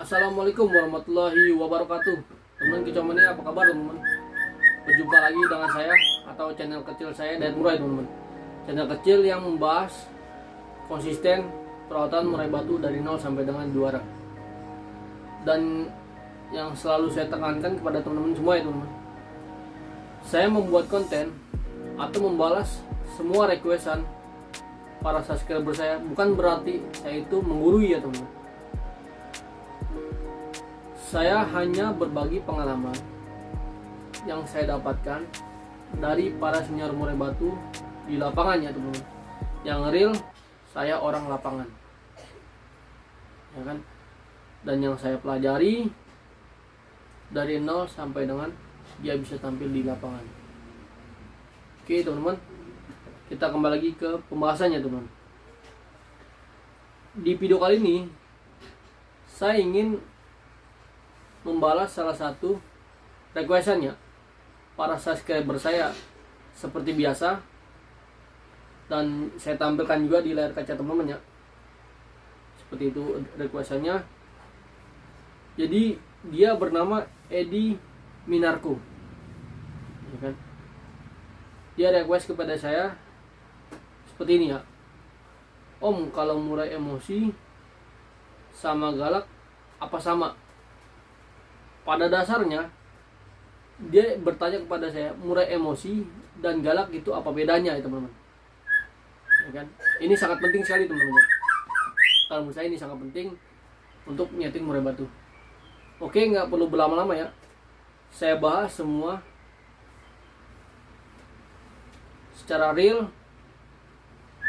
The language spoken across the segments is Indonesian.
Assalamualaikum warahmatullahi wabarakatuh. Teman kicau ini apa kabar teman-teman? Berjumpa lagi dengan saya atau channel kecil saya Dayat Murai teman-teman. Channel kecil yang membahas konsisten perawatan murai batu dari 0 sampai dengan juara. Dan yang selalu saya tekankan kepada teman-teman semua ya teman-teman. Saya membuat konten atau membalas semua requestan para subscriber saya, bukan berarti saya itu menggurui ya teman-teman. Saya hanya berbagi pengalaman yang saya dapatkan dari para senior murai batu di lapangannya teman-teman. Yang real, saya orang lapangan, ya kan? Dan yang saya pelajari dari 0 sampai dengan dia bisa tampil di lapangan. Oke teman-teman, kita kembali lagi ke pembahasannya teman-teman. Di video kali ini saya ingin membalas salah satu requestannya para subscriber saya seperti biasa, dan saya tampilkan juga di layar kaca teman-teman ya. Seperti itu requestannya. Jadi dia bernama Edi Minarko, ya kan? Dia request kepada saya seperti ini ya. Om, kalau murai emosi sama galak apa sama? Pada dasarnya dia bertanya kepada saya, murai emosi dan galak itu apa bedanya ya teman-teman, ya kan? Ini sangat penting sekali teman-teman. Kalau menurut saya ini sangat penting untuk nyeting murai batu. Oke, nggak perlu berlama-lama ya, saya bahas semua secara real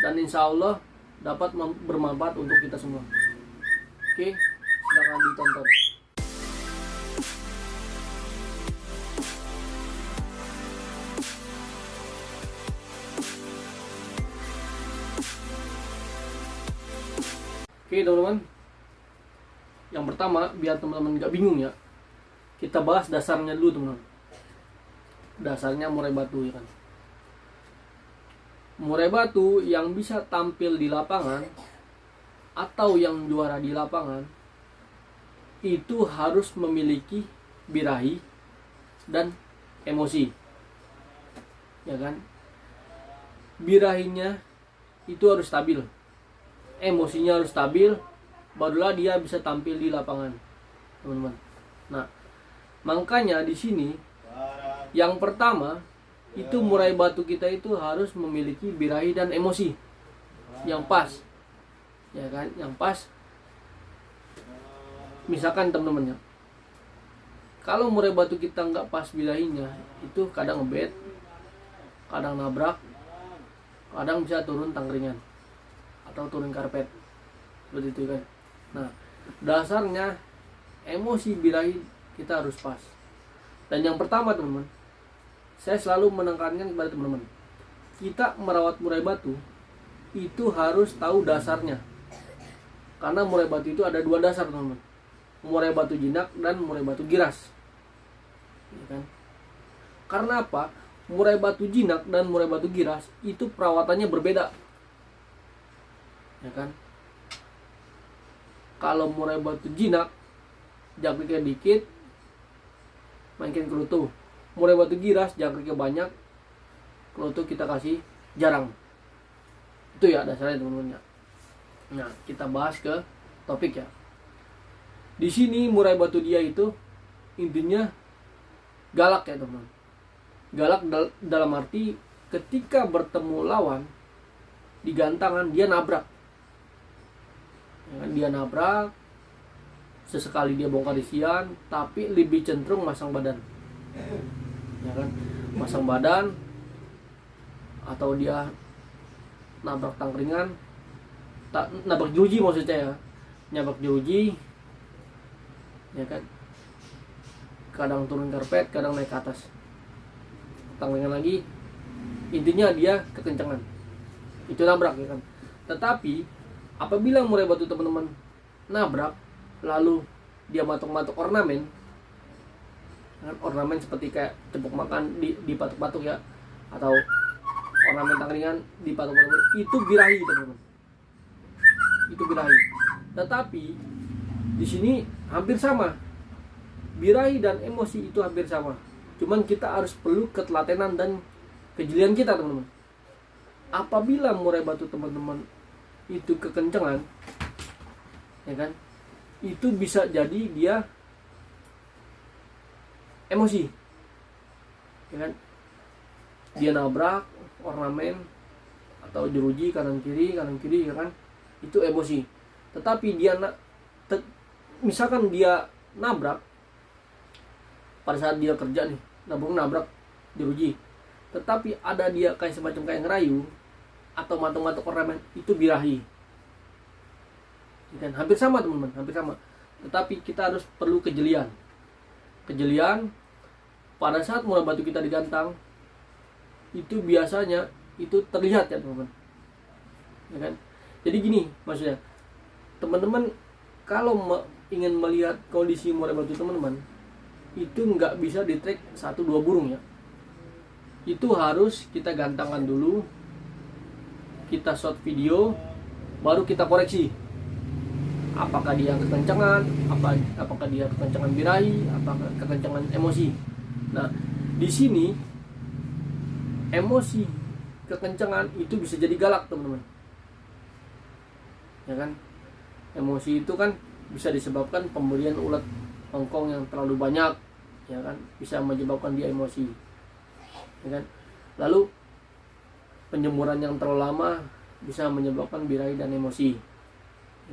dan insya Allah dapat bermanfaat untuk kita semua. Oke, silakan ditonton. Oke teman-teman, yang pertama biar teman-teman gak bingung ya, kita bahas dasarnya dulu teman-teman. Dasarnya murai batu ya kan. Murai batu yang bisa tampil di lapangan atau yang juara di lapangan itu harus memiliki birahi dan emosi, ya kan. Birahinya itu harus stabil, emosinya harus stabil, barulah dia bisa tampil di lapangan, teman-teman. Nah, makanya di sini yang pertama itu murai batu kita itu harus memiliki birahi dan emosi yang pas, ya kan, yang pas. Misalkan teman-teman ya, kalau murai batu kita nggak pas birahinya, itu kadang ngebet, kadang nabrak, kadang bisa turun tangkringan atau turun karpet, seperti itu kan. Nah, dasarnya emosi birahi kita harus pas. Dan yang pertama teman-teman, saya selalu menekankan kepada teman-teman, kita merawat murai batu itu harus tahu dasarnya. Karena murai batu itu ada dua dasar teman-teman, murai batu jinak dan murai batu giras, ya kan? Karena apa? Murai batu jinak dan murai batu giras itu perawatannya berbeda, ya kan. Kalau murai batu jinak jakriknya dikit, mainkan kerutu. Murai batu giras jakriknya banyak, kerutu kita kasih jarang. Itu ya dasarnya teman-teman ya. Nah, kita bahas ke topik ya. Di sini murai batu dia itu intinya galak ya teman-teman. Galak dalam arti ketika bertemu lawan di gantangan dia nabrak, ya kan? Dia nabrak, sesekali dia bongkar isian, tapi lebih cenderung masang badan, ya kan, masang badan, atau dia nabrak tangkringan, nabrak jeruji maksudnya ya, nabrak jeruji, ya kan, kadang turun karpet, kadang naik ke atas tangkringan lagi, intinya dia kekencangan, itu nabrak ya kan. Tetapi apabila murai batu teman-teman nabrak lalu dia matok-matok ornamen, kan, ornamen seperti kayak cepuk makan di patok-patok ya, atau ornamen tangkringan di patok-patok, itu birahi teman-teman, itu birahi. Tetapi di sini hampir sama. Birahi dan emosi itu hampir sama. Cuman kita harus perlu ketelatenan dan kejelian kita, teman-teman. Apabila murai batu teman-teman itu kekencangan, ya kan, itu bisa jadi dia emosi, ya kan, dia nabrak ornamen atau jeruji kanan kiri, ya kan, itu emosi. Tetapi dia misalkan dia nabrak pada saat dia kerja nih, nabrak jeruji, tetapi ada dia kayak semacam kayak ngerayu atau matok-matok ornamen, itu birahi. Dan hampir sama, teman-teman, hampir sama. Tetapi kita harus perlu kejelian pada saat murai batu kita digantang. Itu biasanya itu terlihat ya, teman-teman, ya kan. Jadi gini maksudnya, teman-teman kalau ingin melihat kondisi murai batu teman-teman, itu nggak bisa di track 1-2 burung ya. Itu harus kita gantangkan dulu, kita shot video, baru kita koreksi. Apakah dia kekencangan, apakah dia kekencangan birahi, apakah kekencangan emosi. Nah, di sini emosi kekencangan itu bisa jadi galak, teman-teman. Ya kan? Emosi itu kan bisa disebabkan pemberian ulat hongkong yang terlalu banyak, ya kan? Bisa menyebabkan dia emosi. Ya kan? Lalu penjemuran yang terlalu lama bisa menyebabkan birahi dan emosi,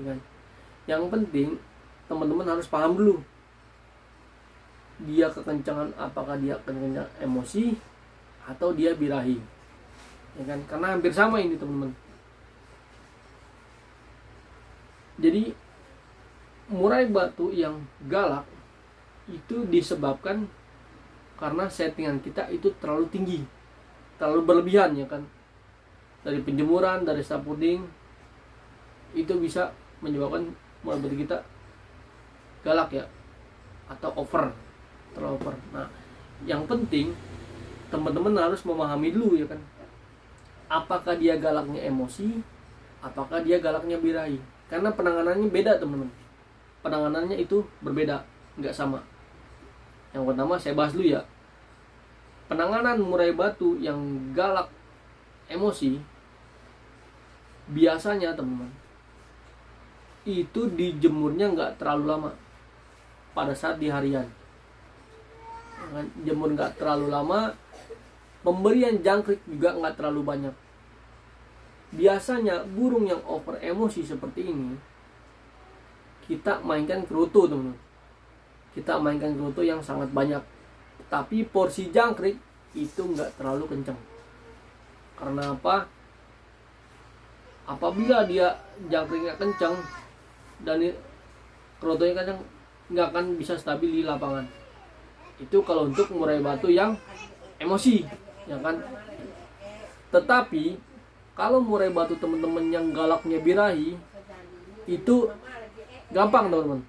ya kan? Yang penting teman-teman harus paham dulu, dia kekencangan, apakah dia kekencangan emosi atau dia birahi, ya kan? Karena hampir sama ini, teman-teman. Jadi murai batu yang galak itu disebabkan karena settingan kita itu terlalu tinggi, terlalu berlebihan, ya kan. Dari penjemuran, dari sapuding, itu bisa menyebabkan murai batu kita galak ya, atau terlalu over. Nah, yang penting teman-teman harus memahami dulu, ya kan, apakah dia galaknya emosi, apakah dia galaknya birahi. Karena penanganannya beda, teman-teman. Penanganannya itu berbeda, nggak sama. Yang pertama saya bahas dulu ya, penanganan murai batu yang galak emosi biasanya, teman-teman, itu dijemurnya nggak terlalu lama pada saat di harian. Jemur nggak terlalu lama, pemberian jangkrik juga nggak terlalu banyak. Biasanya burung yang over emosi seperti ini kita mainkan kerutu, teman-teman. Kita mainkan kerutu yang sangat banyak, tapi porsi jangkrik itu nggak terlalu kencang. Karena apa? Apabila dia jangkriknya kencang dan kerutunya kencang, nggak akan bisa stabil di lapangan. Itu kalau untuk murai batu yang emosi, ya kan. Tetapi kalau murai batu teman-teman yang galaknya birahi, itu gampang, teman-teman.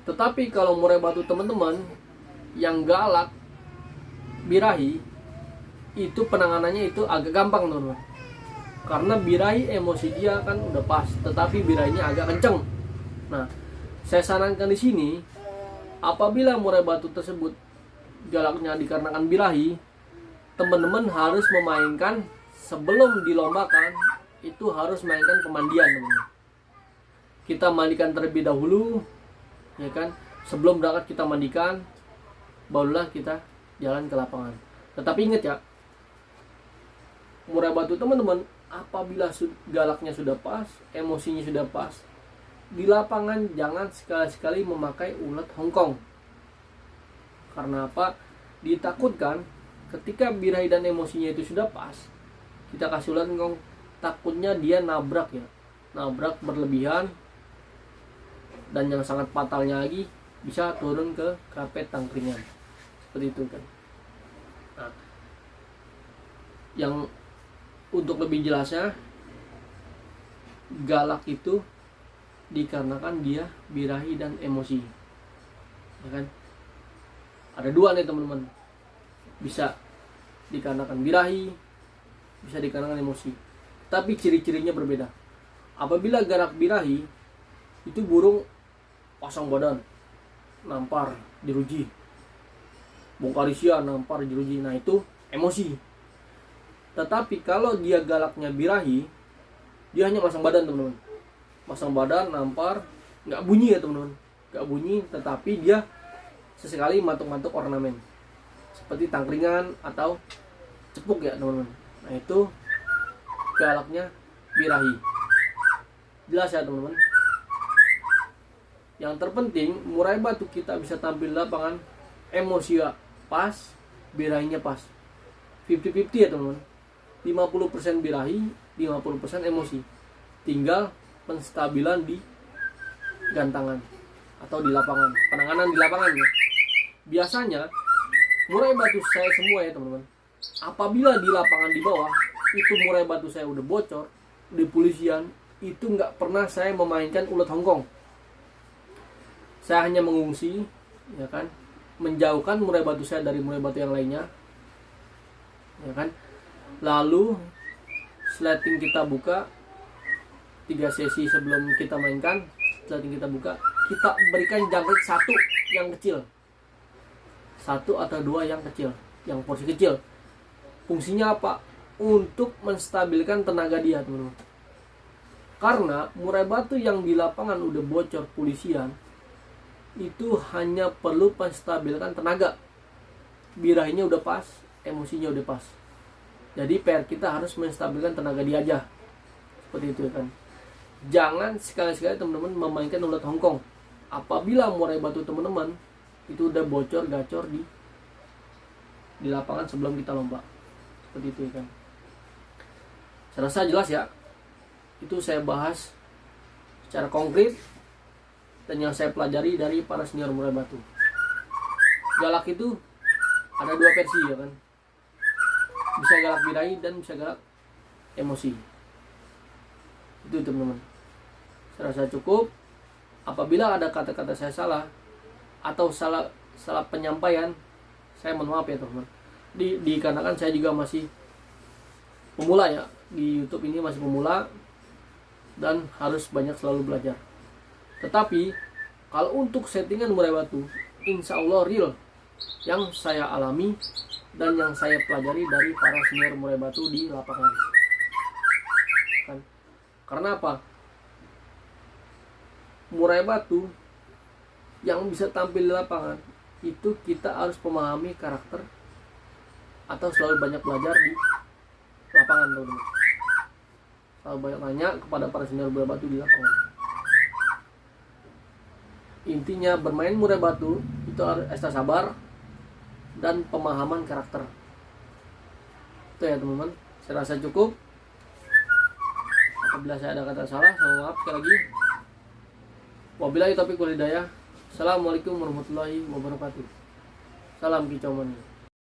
Tetapi kalau murai batu teman-teman yang galak birahi, itu penanganannya itu agak gampang, teman-teman. Karena birahi emosi dia kan udah pas, tetapi birahinya agak kenceng. Nah, saya sarankan di sini, apabila murai batu tersebut galaknya dikarenakan birahi, teman-teman harus memainkan sebelum dilombakan, itu harus mainkan pemandian, teman-teman. Kita mandikan terlebih dahulu, ya kan. Sebelum berangkat kita mandikan, barulah kita jalan ke lapangan. Tetapi ingat ya, murai batu teman-teman, apabila galaknya sudah pas, emosinya sudah pas, di lapangan jangan sekali-sekali memakai ulat hongkong. Karena apa? Ditakutkan ketika birahi dan emosinya itu sudah pas, kita kasih ulat hongkong, takutnya dia nabrak ya, nabrak berlebihan, dan yang sangat fatalnya lagi bisa turun ke karpet tangkringan, seperti itu kan. Nah, yang untuk lebih jelasnya, galak itu dikarenakan dia birahi dan emosi, ya kan. Ada dua nih, teman-teman, bisa dikarenakan birahi, bisa dikarenakan emosi, tapi ciri-cirinya berbeda. Apabila galak birahi, itu burung pasang badan, nampar, jeruji. Bongkar isian, nampar, jeruji. Nah itu emosi. Tetapi kalau dia galaknya birahi, dia hanya masang badan teman-teman. Masang badan, nampar, nggak bunyi ya teman-teman. Nggak bunyi, tetapi dia sesekali mantuk-mantuk ornamen. Seperti tangkringan atau cepuk ya teman-teman. Nah itu galaknya birahi. Jelas ya teman-teman. Yang terpenting murai batu kita bisa tampil di lapangan emosi pas, birahinya pas. 50-50 ya teman-teman. 50% birahi, 50% emosi. Tinggal penstabilan di gantangan atau di lapangan, penanganan di lapangan ya. Biasanya murai batu saya semua ya teman-teman, apabila di lapangan di bawah itu murai batu saya udah bocor, di polisian itu nggak pernah saya memainkan ulet Hongkong. Saya hanya mengungsi, ya kan, menjauhkan murai batu saya dari murai batu yang lainnya, ya kan. Lalu slating kita buka 3 sesi sebelum kita mainkan, slating kita buka, kita berikan jangkrik 1 yang kecil, 1 atau 2 yang kecil, yang porsi kecil. Fungsinya apa? Untuk menstabilkan tenaga dia teman-teman. Karena murai batu yang di lapangan udah bocor polisian itu hanya perlu menstabilkan tenaga. Birahinya udah pas, emosinya udah pas. Jadi PR kita harus menstabilkan tenaga dia aja. Seperti itu kan. Jangan sekali-sekali teman-teman memainkan ulet Hongkong. Apabila murai batu teman-teman itu udah bocor gacor di lapangan sebelum kita lomba. Seperti itu kan. Saya rasa jelas ya. Itu saya bahas secara konkret dan yang saya pelajari dari para senior murai batu. Galak itu ada 2 versi ya kan. Bisa galak birahi dan bisa galak emosi. Itu teman-teman. Saya rasa cukup. Apabila ada kata-kata saya salah atau salah penyampaian, saya mohon maaf ya teman-teman. Dikarenakan saya juga masih pemula ya, di YouTube ini masih pemula dan harus banyak selalu belajar. Tetapi kalau untuk settingan murai batu, insya Allah real yang saya alami dan yang saya pelajari dari para senior murai batu di lapangan. Kan? Karena apa? Murai batu yang bisa tampil di lapangan itu kita harus memahami karakter atau selalu banyak belajar di lapangan teman-teman. Selalu banyak tanya kepada para senior murai batu di lapangan. Intinya bermain murai batu itu harus ekstra sabar dan pemahaman karakter. Itu ya teman-teman. Saya rasa cukup. Apabila saya ada kata salah, saya maaf sekali lagi. Wabillahi taufiq wal hidayah. Assalamualaikum warahmatullahi wabarakatuh. Salam kicau mania.